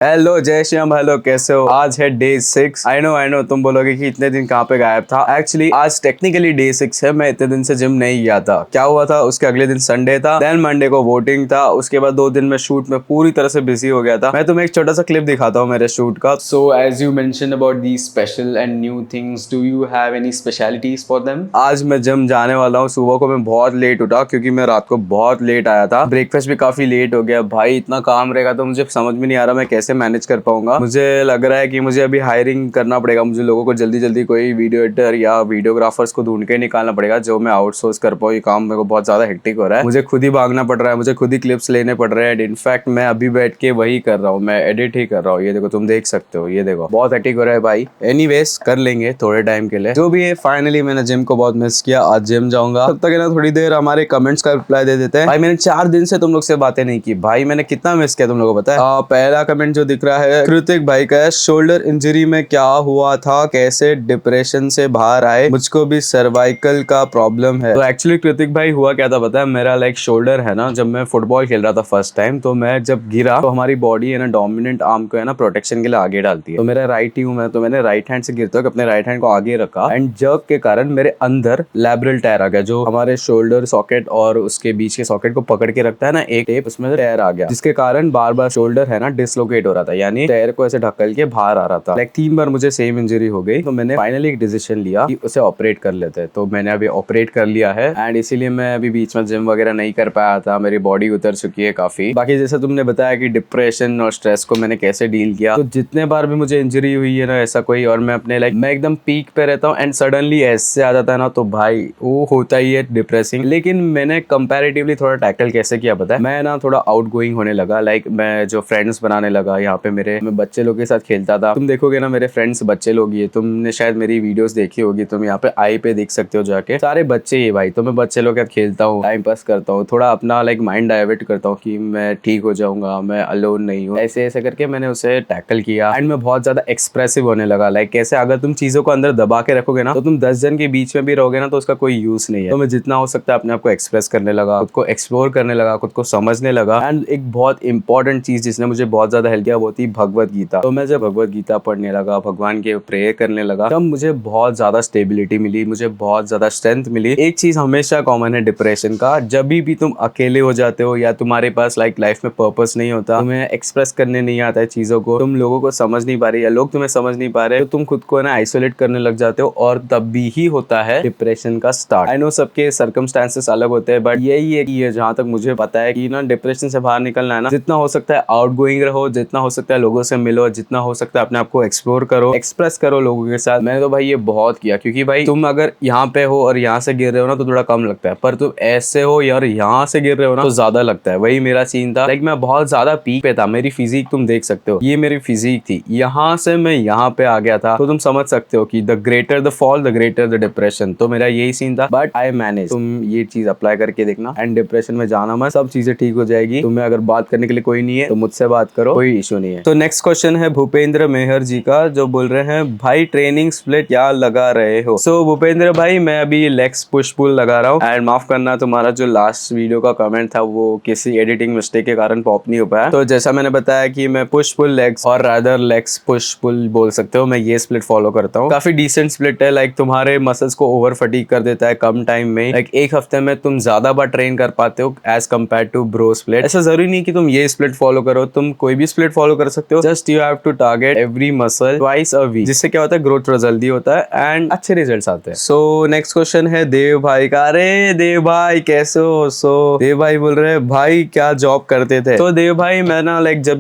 Hello जय Shyam, hello कैसे हो। आज है डे 6। आई नो तुम बोलोगे कि इतने दिन कहाँ पे गायब था। एक्चुअली आज टेक्निकली डे 6 है। मैं इतने दिन से जिम नहीं गया था। क्या हुआ था, उसके अगले दिन संडे था, देन मंडे को वोटिंग था, उसके बाद 2 दिन में शूट में पूरी तरह से बिजी हो गया था। मैं तुम्हें एक छोटा सा क्लिप दिखाता हूँ मेरे शूट का। So as you mention about the special and new things, do you have any specialities for them. आज मैं जिम जाने वाला हूँ। सुबह को मैं बहुत लेट उठा क्योंकि मैं रात को बहुत लेट आया था। ब्रेकफास्ट भी काफी लेट हो गया। भाई इतना काम रहेगा तो मुझे समझ में नहीं आ रहा मैं कैसे मैनेज कर पाऊंगा। मुझे लग रहा है कि मुझे अभी हायरिंग करना पड़ेगा। मुझे लोगों को जल्दी जल्दी कोई वीडियो एडिटर या वीडियोग्राफर्स को ढूंढ के निकालना पड़ेगा जो मैं आउटसोर्स कर पाऊँ। ये काम मेरे को बहुत ज्यादा हेक्टिक हो रहा है। मुझे खुद ही भागना पड़ रहा है, मुझे खुद ही क्लिप्स लेने पड़ रहे हैं। इनफैक्ट मैं अभी बैठ के वही कर रहा हूँ, मैं एडिट ही कर रहा हूँ। ये देखो, तुम देख सकते हो, ये देखो बहुत हेक्टिक हो रहा है भाई। एनीवेज कर लेंगे थोड़े टाइम के लिए जो भी है। फाइनली मैंने जिम को बहुत मिस किया। आज जिम जाऊंगा। तब तक है ना थोड़ी देर हमारे कमेंट्स का रिप्लाई दे देते हैं। भाई मैंने 4 दिन से तुम लोग से बातें नहीं की। भाई मैंने कितना मिस किया तुम लोगों को पता है। पहला कमेंट जो दिख रहा है कृतिक भाई का है, शोल्डर इंजरी में क्या हुआ था, कैसे डिप्रेशन से बाहर आए, मुझको भी सर्वाइकल का प्रॉब्लम है। तो एक्चुअली कृतिक भाई हुआ क्या था पता है, मेरा लाइक शोल्डर है ना, जब मैं फुटबॉल खेल रहा था फर्स्ट टाइम, तो मैं जब गिरा तो हमारी बॉडी है ना डोमिनेंट आर्म को है ना प्रोटेक्शन के लिए आगे डालती है। तो मेरा राइट ही हूँ मैं, तो मैंने राइट हैंड से गिरते हुए अपने राइट हैंड को आगे रखा एंड जर्क के कारण मेरे अंदर लैब्रल टायर आ गया, जो हमारे शोल्डर सॉकेट और उसके बीच के सॉकेट को पकड़ के रखता है ना एक टेप, उसमें टायर आ गया, जिसके कारण बार बार शोल्डर है ना डिसलोकेट हो रहा था, यानी टायर को ऐसे ढकल के बाहर आ रहा था। लाइक 3 बार मुझे सेम इंजरी हो गई। तो मैंने फाइनली एक डिसीजन लिया कि उसे ऑपरेट कर लेते हैं। तो मैंने अभी ऑपरेट कर लिया है एंड इसीलिए मैं अभी बीच में जिम वगैरह नहीं कर पाया था। मेरी बॉडी उतर चुकी है काफी। बाकी जैसे तुमने बताया कि डिप्रेशन और स्ट्रेस को मैंने कैसे डील किया, तो जितने बार भी मुझे इंजरी हुई है ना ऐसा कोई, और मैं अपने लाइक मैं एकदम पीक पे रहता हूँ एंड सडनली ऐसे आ जाता है ना, तो भाई वो होता ही है डिप्रेसिंग। लेकिन मैंने कंपैरेटिवली थोड़ा टैकल कैसे किया पता है, मैं ना थोड़ा आउटगोइंग होने लगा। लाइक मैं जो फ्रेंड्स बनाने लगा यहाँ पे मेरे, मैं बच्चे लोग के साथ खेलता था। तुम देखोगे ना मेरे फ्रेंड्स बच्चे लोग ही है, तुमने शायद मेरी वीडियोस देखी होगी, तुम यहाँ पे आई पे देख सकते हो जाके, सारे बच्चे ही भाई। तो मैं बच्चे लोग के साथ खेलता हूँ, टाइम पास करता हूँ, थोड़ा अपना लाइक माइंड डाइवर्ट करता हूँ कि मैं ठीक हो जाऊंगा, मैं अलोन नहीं हूँ। ऐसे ऐसे करके मैंने उसे टैकल किया एंड मैं बहुत ज्यादा एक्सप्रेसिव होने लगा। लाइक कैसे, अगर तुम चीजों को अंदर दबा के रखोगे ना, तो तुम 10 जन के बीच में भी रहोगे ना, तो उसका कोई यूज नहीं है। तो मैं जितना हो सकता है अपने आप को एक्सप्रेस करने लगा, खुद को एक्सप्लोर करने लगा, खुद को समझने लगा। एंड एक बहुत इंपॉर्टेंट चीज जिसने मुझे बहुत ज्यादा हेल्प किया वो थी भगवत गीता। तो मैं जब भगवत गीता पढ़ने लगा, भगवान के प्रेयर करने लगा, तब मुझे बहुत ज्यादा स्टेबिलिटी मिली, मुझे बहुत ज्यादा स्ट्रेंथ मिली। एक चीज हमेशा कॉमन है डिप्रेशन का, जब भी तुम अकेले हो जाते हो या तुम्हारे पास लाइफ में पर्पस नहीं होता, तुम्हें एक्सप्रेस करने नहीं आता है चीजों को, तुम लोगों को समझ नहीं पा रहे या लोग तुम्हें समझ नहीं पा रहे, तो तुम खुद को ना आइसोलेट करने लग जाते हो और तब भी ही होता है डिप्रेशन का स्टार्ट। आई नो सबके सर्कमस्टांसेस अलग होते हैं, बट यही है कि जहां तक मुझे पता है कि ना डिप्रेशन से बाहर निकलना है ना, जितना हो सकता है आउटगोइंग रहो, जितना हो सकता है लोगों से मिलो, जितना हो सकता है अपने आप को एक्सप्लोर करो, एक्सप्रेस करो लोगों के साथ। मैंने तो भाई ये बहुत किया, क्योंकि भाई तुम अगर यहाँ पे हो और यहाँ से गिर रहे हो ना तो थोड़ा कम लगता है, पर तुम ऐसे हो यार यहाँ से गिर रहे हो ना तो ज्यादा लगता है। वही मेरा सीन था। लाइक मैं बहुत ज्यादा पीक पे था। मेरी फिजिक तुम देख सकते हो, ये मेरी फिजिक थी। यहाँ से मैं यहाँ पे आ गया था, तो तुम समझ सकते हो कि the greater the fall the greater the depression. तो मेरा यही सीन था, बट आई मैनेज। तुम ये चीज अप्लाई करके देखना एंड डिप्रेशन में जाना मत, सब चीजें ठीक हो जाएगी। तुम्हें अगर बात करने के लिए कोई नहीं है तो मुझसे बात करो, कोई इशू नहीं है। तो नेक्स्ट क्वेश्चन है भूपेंद्र मेहर जी का, जो बोल रहे हैं भाई ट्रेनिंग स्प्लिट क्या लगा रहे हो। सो भूपेंद्र भाई मैं अभी लेग्स पुश पुल लगा रहा हूँ एंड माफ करना तुम्हारा जो लास्ट वीडियो का कमेंट था वो किसी एडिटिंग मिस्टेक के कारण पॉप नहीं हो पाया। तो जैसा मैंने बताया कि मैं पुश पुल लेग्स और रादर लेग्स पुश पुल बोल सकते हो, मैं ये स्प्लिट फॉलो करता हूँ। काफी डिसेंट स्प्लिट है। लाइक तुम्हारे मसल्स को ओवर फटीग कर देता है कम टाइम में। लाइक एक हफ्ते में तुम ज्यादा बार ट्रेन कर पाते हो as compare to bro split. ऐसा जरूरी नहीं कि तुम ये स्प्लिट फॉलो करो, तुम कोई भी स्प्लिट फॉलो कर सकते हो। Just you have to target every muscle twice a week, जिससे क्या होता है ग्रोथ थोड़ा जल्दी होता है एंड अच्छे रिजल्ट्स आते हैं। सो नेक्स्ट क्वेश्चन है देव भाई का। अरे देव भाई कैसे हो। सो देव भाई बोल रहे हैं भाई क्या जॉब करते थे। तो देव भाई मैं ना लाइक जब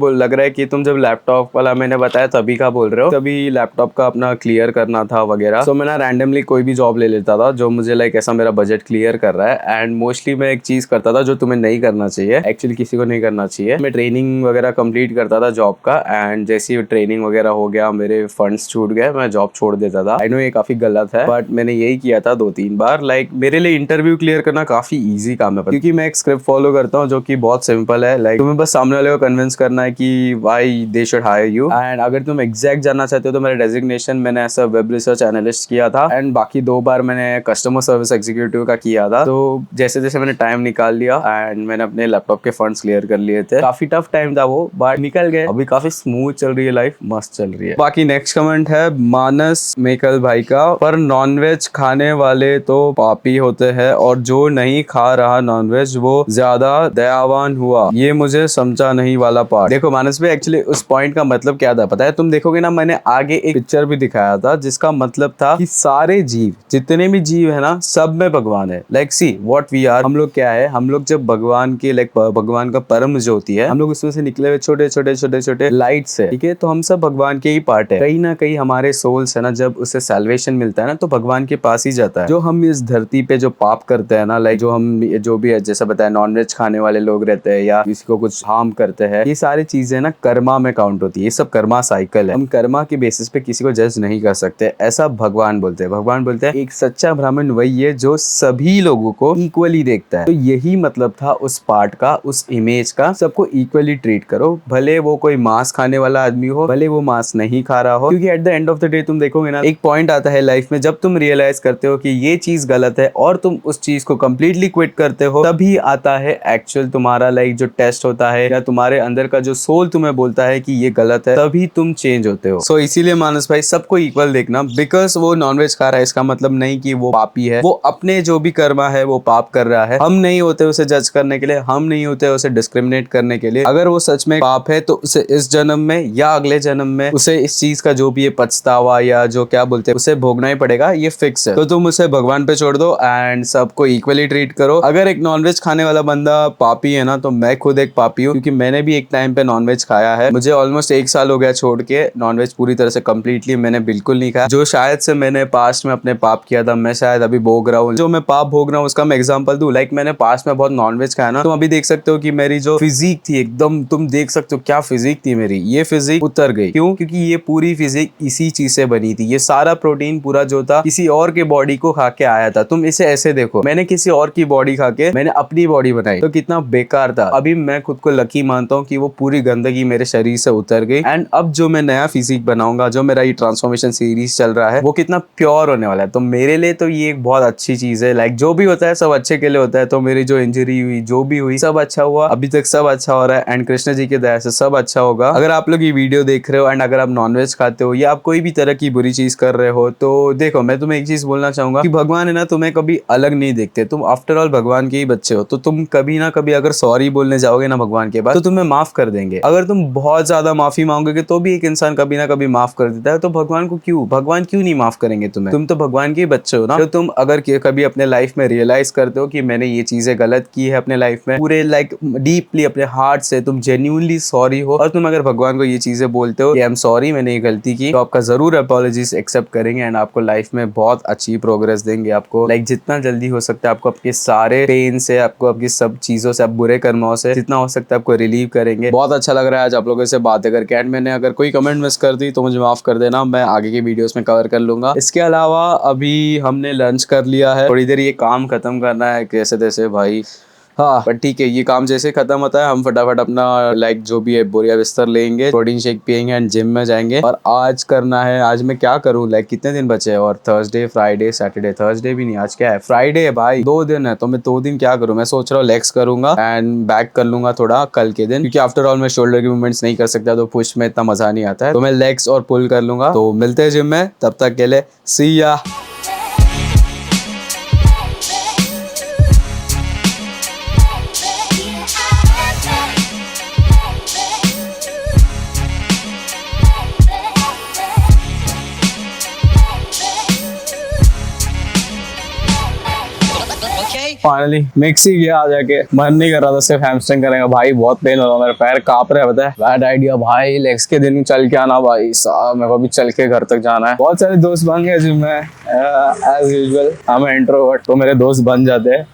लग रहा है कि तुम जब लैपटॉप वाला मैंने बताया तभी का बोल रहे हो, तभी लैपटॉप का अपना क्लियर करना था वगैरह। सो मैं ना रैंडमली कोई भी जॉब ले लेता था जो मुझे लाइक ऐसा मेरा बजट क्लियर कर रहा है। एंड मोस्टली मैं एक चीज करता था जो तुम्हें नहीं करना चाहिए, एक्चुअली किसी को नहीं करना चाहिए। मैं ट्रेनिंग वगैरह कंप्लीट करता था जॉब का एंड जैसे ही ट्रेनिंग वगैरह हो गया मेरे फंड्स छूट गए, मैं जॉब छोड़ देता था। आई नो ये काफी गलत है, बट मैंने यही किया था 2-3 बार। लाइक मेरे लिए इंटरव्यू क्लियर करना काफी इजी काम है, क्योंकि मैं एक स्क्रिप्ट फॉलो करता हूँ जो कि बहुत सिंपल है। लाइक तुम्हें बस सामने वाले को कन्विंस करना है कि why they should hire you. And अगर तुम एग्जैक्ट जानना चाहते हो तो मेरा डेजिग्नेशन मैंने ऐसा वेब रिसर्च एनालिस्ट किया था एंड बाकी 2 बार मैंने कस्टमर सर्विस एग्जीक्यूटिव का किया था। तो जैसे जैसे मैंने टाइम निकाल लिया एंड मैंने अपने लैपटॉप के फंड्स क्लियर कर लिए थे। काफी टफ टाइम था वो, बट निकल गए, अभी काफी स्मूथ चल रही है लाइफ, मस्त चल रही है। बाकी नेक्स्ट कमेंट है मानस मेकल भाई का, पर नॉनवेज खाने वाले तो पापी होते हैं और जो नहीं खा रहा नॉनवेज वो ज्यादा दयावान हुआ, ये मुझे समझा नहीं वाला पार्ट। देखो मानस भाई, एक्चुअली उस पॉइंट का मतलब क्या था पता है? तुम देखोगे ना, मैंने आगे एक पिक्चर भी दिखाया था जिसका मतलब था कि सारे जीव, जितने भी जीव है ना, सब में भगवान है। Like see what we are, हम लोग क्या है, हम लोग जब भगवान के लाइक भगवान का परम जो होती है, हम लोग उसमें से निकले हुए छोटे छोटे छोटे छोटे लाइट्स है, ठीक है? तो हम सब भगवान के ही पार्ट है। कहीं ना कहीं हमारे सोल्स है ना, जब उसे सैल्वेशन मिलता है ना, तो भगवान के पास ही जाता है। जो हम इस धरती पे जो पाप करते हैं ना, लाइक जो हम जो भी है, जैसा बताया नॉनवेज खाने वाले लोग रहते हैं या किसी को कुछ हार्म करते हैं, ये सारी चीजें ना कर्मा में काउंट होती है। ये सब कर्मा साइकिल है। हम कर्मा के बेसिस पे किसी को जज नहीं कर सकते, ऐसा भगवान बोलते हैं। भगवान बोलते हैं एक सच्चा ब्राह्मण वही है जो सभी लोगों को इक्वली देखता है। तो यही मतलब था उस पार्ट का, उस इमेज का। सबको इक्वली ट्रीट करो, भले वो कोई मांस खाने वाला आदमी हो, भले वो मांस नहीं खा रहा हो, क्योंकि at the end of the day तुम देखोगे ना, एक पॉइंट आता है लाइफ में जब तुम रियलाइज करते हो कि ये चीज गलत है और तुम उस चीज को कंप्लीटली क्विट करते हो, तभी आता है एक्चुअल तुम्हारा लाइक जो टेस्ट होता है, या तुम्हारे अंदर का जो सोल तुम्हें बोलता है कि ये गलत है, तभी तुम चेंज होते हो। सो इसीलिए मानस भाई, सबको इक्वल देखना। बिकॉज वो नॉनवेज खा रहा है इसका मतलब नहीं कि वो पापी है। वो अपने जो भी कर्मा है वो पाप कर रहा है। हम नहीं होते उसे जज करने के लिए, हम नहीं होते उसे डिस्क्रिमिनेट करने के लिए। अगर वो सच में पाप है तो उसे इस जन्म में या अगले जन्म में उसे इस चीज का जो भी पछतावा या जो क्या बोलते हैं उसे भोगना ही पड़ेगा, ये फिक्स है। तो तुम उसे भगवान पे छोड़ दो एंड सबको इक्वली ट्रीट करो। अगर एक नॉनवेज खाने वाला बंदा पापी है ना, तो मैं खुद एक पापी हूँ, क्योंकि मैंने भी एक टाइम पे नॉनवेज खाया है। मुझे ऑलमोस्ट 1 साल हो गया छोड़ के नॉनवेज, पूरी तरह से कंप्लीटली मैंने बिल्कुल नहीं खाया। जो शायद से मैंने पास्ट में अपने पाप किया था, मैं शायद अभी भोग रहा हूँ। जो मैं पाप भोग रहा हूँ उसका मैं एग्जांपल दूं, लाइक मैंने पास्ट में बहुत नॉनवेज खाया ना, तुम अभी देख सकते हो कि मेरी जो फिजिक थी एकदम, तुम देख सकते हो क्या फिजिक थी मेरी। ये फिजिक उतर गई, क्यों? क्योंकि ये पूरी फिजिक इसी चीज से बनी थी। ये सारा प्रोटीन पूरा जो था किसी और के बॉडी को खा के आया था। तुम इसे ऐसे देखो, मैंने किसी और की बॉडी खा के मैंने अपनी बॉडी बनाई, तो कितना बेकार था। अभी मैं खुद को लकी मानता हूँ कि वो पूरी गंदगी मेरे शरीर से उतर गई। एंड अब जो मैं नया फिजिक बनाऊंगा, जो मेरा ये ट्रांसफॉर्मेशन सीरीज चल रहा है, वो कितना प्योर होने वाला है। तो मेरे लिए तो ये एक बहुत अच्छी चीज है। लाइक जो भी होता है सब अच्छे के लिए होता है। तो मेरी जो इंजरी हुई, जो भी हुई, सब अच्छा हुआ, अभी तक सब अच्छा हो रहा है। एंड कृष्ण जी के दया से सब अच्छा होगा। अगर आप लोग ये वीडियो देख रहे हो एंड अगर आप नॉनवेज खाते हो या आप कोई भी तरह की बुरी चीज कर रहे हो, तो देखो मैं तुम्हें एक चीज बोलना चाहूंगा कि भगवान है ना, तुम्हें कभी अलग नहीं देखते। तुम आफ्टर ऑल भगवान के ही बच्चे हो। तो तुम कभी ना कभी अगर सॉरी बोलने जाओगे ना भगवान के पास, तो तुम्हें माफ कर देंगे। अगर तुम बहुत ज्यादा माफी मांगोगे तो भी एक इंसान कभी ना कभी माफ कर देता है। तो भगवान क्यों नहीं माफ करेंगे तुम्हें? तुम तो भगवान के ही बच्चे हो ना। तो तुम अगर कभी अपने लाइफ में रियलाइज करते हो कि मैंने ये चीजें गलत की है अपने लाइफ में, पूरे लाइक डीपली अपने हार्ट से तुम जेन्युइनली सॉरी हो, और तुम अगर भगवान को ये चीजें बोलते हो कि आई एम सॉरी, मैंने ये गलती की, तो आपका जरूर अपॉलॉजीज एक्सेप्ट करेंगे एंड आपको लाइफ में बहुत अच्छी प्रोग्रेस देंगे। आपको लाइक जितना जल्दी हो सकता है आपको आपके सारे पेन से, आपको आपकी सब चीजों से, आप बुरे कर्मों से जितना हो सकता है आपको रिलीव करेंगे। बहुत अच्छा लग रहा है आज आप लोगों से बातें करके। एंड मैंने अगर कोई कमेंट मिस कर दी तो मुझे माफ कर देना, मैं आगे की वीडियोस में कवर कर लूंगा। इसके अलावा अभी हमने लंच कर लिया है, थोड़ी देर ये काम खत्म करना है कैसे तैसे भाई। हाँ पर ठीक है, ये काम जैसे खत्म होता है हम फटाफट अपना लाइक जो भी है बोरिया बिस्तर लेंगे, प्रोटीन शेक पियेंगे एंड जिम में जाएंगे। और आज करना है, आज मैं क्या करूँ, लाइक कितने दिन बचे हैं? और थर्सडे, फ्राइडे, सैटरडे, थर्सडे भी नहीं, आज क्या है? फ्राइडे है भाई। 2 दिन है, तो मैं 2 दिन क्या करूँ? मैं सोच रहा हूँ लेग्स करूंगा एंड बैक कर लूंगा थोड़ा कल के दिन, क्योंकि आफ्टर ऑल मैं शोल्डर के मूवमेंट्स नहीं कर सकता, तो पुश में इतना मजा नहीं आता है। तो मैं लेग्स और पुल कर लूंगा। तो मिलते हैं जिम में, तब तक के लिए सी या। फाइनली मिक्स ही गया, आ जाके मन नहीं कर रहा था, सिर्फ हैमस्ट्रिंग करेंगे भाई। बहुत पेन हो रहा है, मेरे पैर कांप रहे हैं, पता है। बैड आइडिया भाई, लेग्स के दिन चल के आना भाई साहब, मेरे को भी चल के घर तक जाना है। बहुत सारे दोस्त बन गए जिम में, एज यूजुअल हम इंट्रोवर्ट, तो मेरे दोस्त बन जाते हैं।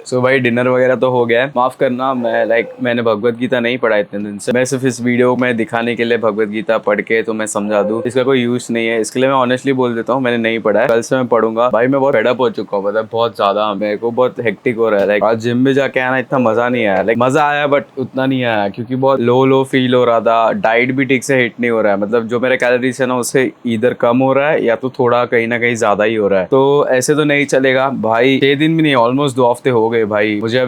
सो भाई डिनर वगैरह तो हो गया है। माफ करना, मैंने भगवत गीता नहीं पढ़ा इतने दिन से। मैं सिर्फ इस वीडियो में दिखाने के लिए भगवत गीता पढ़ के तो मैं समझा दूं, इसका कोई यूज नहीं है। इसके लिए मैं ऑनेस्टली बोल देता हूँ, मैंने नहीं पढ़ा है। कल से मैं पढ़ूंगा भाई। मैं बहुत फेड अप हो चुका हूँ, मतलब बहुत ज्यादा मेरे को बहुत हेक्टिक हो रहा है। लाइक आज जिम में जाके आना इतना मजा नहीं आया। लाइक मजा आया बट उतना नहीं आया, क्योंकि बहुत लो फील हो रहा था। डाइट भी ठीक से हिट नहीं हो रहा है, मतलब जो मेरे कैलोरीज है ना उससे इधर कम हो रहा है या तो थोड़ा कहीं ना कहीं ज्यादा ही हो रहा है। तो ऐसे तो नहीं चलेगा भाई। 6 दिन भी नहीं, ऑलमोस्ट 2 हफ्ते हो गए भाई, मुझे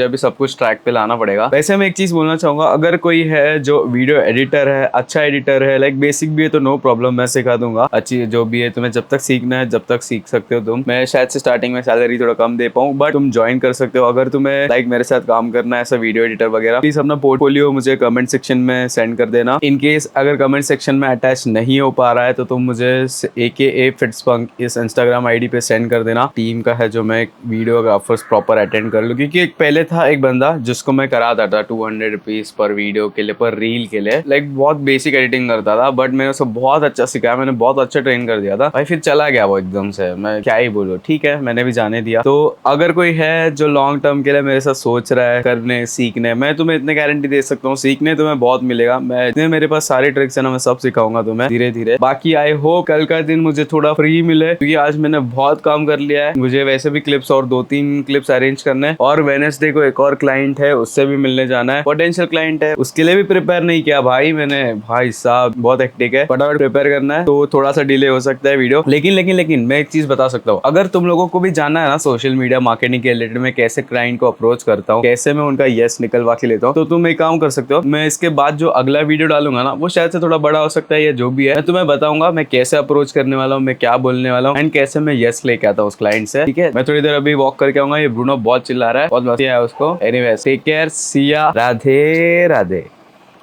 अभी सब कुछ ट्रैक पे लाना पड़ेगा। वैसे मैं एक चीज बोलना चाहूंगा, अगर कोई है जो वीडियो एडिटर है, अच्छा एडिटर है, लाइक बेसिक भी है तो नो प्रॉब्लम, मैं सिखा दूंगा। अच्छी जो भी है, तुम्हें जब तक सीखना है जब तक सीख सकते हो तुम। मैं शायद से स्टार्टिंग में सैलरी थोड़ा कम दे पाऊँ, बट तुम ज्वाइन कर सकते हो अगर तुम्हें लाइक मेरे साथ काम करना है ऐसा वीडियो एडिटर वगैरह। प्लीज अपना पोर्टफोलियो मुझे कमेंट सेक्शन में सेंड कर देना। इन केस अगर कमेंट सेक्शन में अटैच नहीं हो पा रहा है तो तुम मुझे AKA फिट्सपंक इस इंस्टाग्राम आईडी पे सेंड कर देना। टीम का है जो मैं वीडियोग्राफर्स प्रॉपर अटेंड कर लूँ, क्योंकि एक पहले था एक बंदा जिसको मैं कराता था 200 रुपीज पर वीडियो के लिए, पर रील के लिए, लाइक बहुत बेसिक एडिटिंग करता था, बट मैंने उसको बहुत अच्छा सिखाया, मैंने बहुत अच्छा ट्रेन कर दिया था भाई। फिर चला गया वो एकदम से, मैं क्या ही बोलूं। ठीक है, मैंने भी जाने दिया। तो अगर कोई है जो लॉन्ग टर्म के लिए मेरे साथ सोच रहा है करने सीखने, मैं तुम्हें इतने गारंटी दे सकता हूँ सीखने तुम्हें बहुत मिलेगा। मैं इतने मेरे पास सारे ट्रिक्स है ना, मैं सब सिखाऊंगा तुम्हें धीरे धीरे। बाकी आई होप कल का दिन मुझे थोड़ा फ्री मिले, क्योंकि आज मैंने बहुत काम कर लिया है। मुझे वैसे भी क्लिप्स और 2-3 क्लिप्स अरेंज करने, और वेडनेसडे को एक और क्लाइंट है उससे भी मिलने जाना है, पोटेंशियल क्लाइंट है, उसके लिए भी प्रिपेयर नहीं किया भाई मैंने। भाई साहब बहुत हेक्टिक है, फटाफट प्रिपेयर करना है, तो थोड़ा सा डिले हो सकता है वीडियो। लेकिन मैं एक चीज बता सकता हूँ, अगर तुम लोगों को भी जानना है ना सोशल मीडिया मार्केटिंग के रिलेटेड में कैसे क्लाइंट को अप्रोच करता हूँ, कैसे मैं उनका यस निकलवा के लेता हूँ, तो तुम एक काम कर सकते हो। मैं इसके बाद जो अगला वीडियो डालूंगा ना, वो शायद से थोड़ा बड़ा हो सकता है या जो भी है, मैं तुम्हें बताऊंगा मैं कैसे अप्रोच करने वाला हूँ, मैं क्या बोलने वाला हूँ, एंड कैसे मैं यस लेके आता हूँ उस क्लाइंट से। ठीक है, मैं थोड़ी देर अभी वॉक करके आऊंगा। ये ब्रूनो बहुत चिल्ला रहा है, बहुत मस्ती है उसको। एनीवेज टेक केयर, सी या, राधे राधे।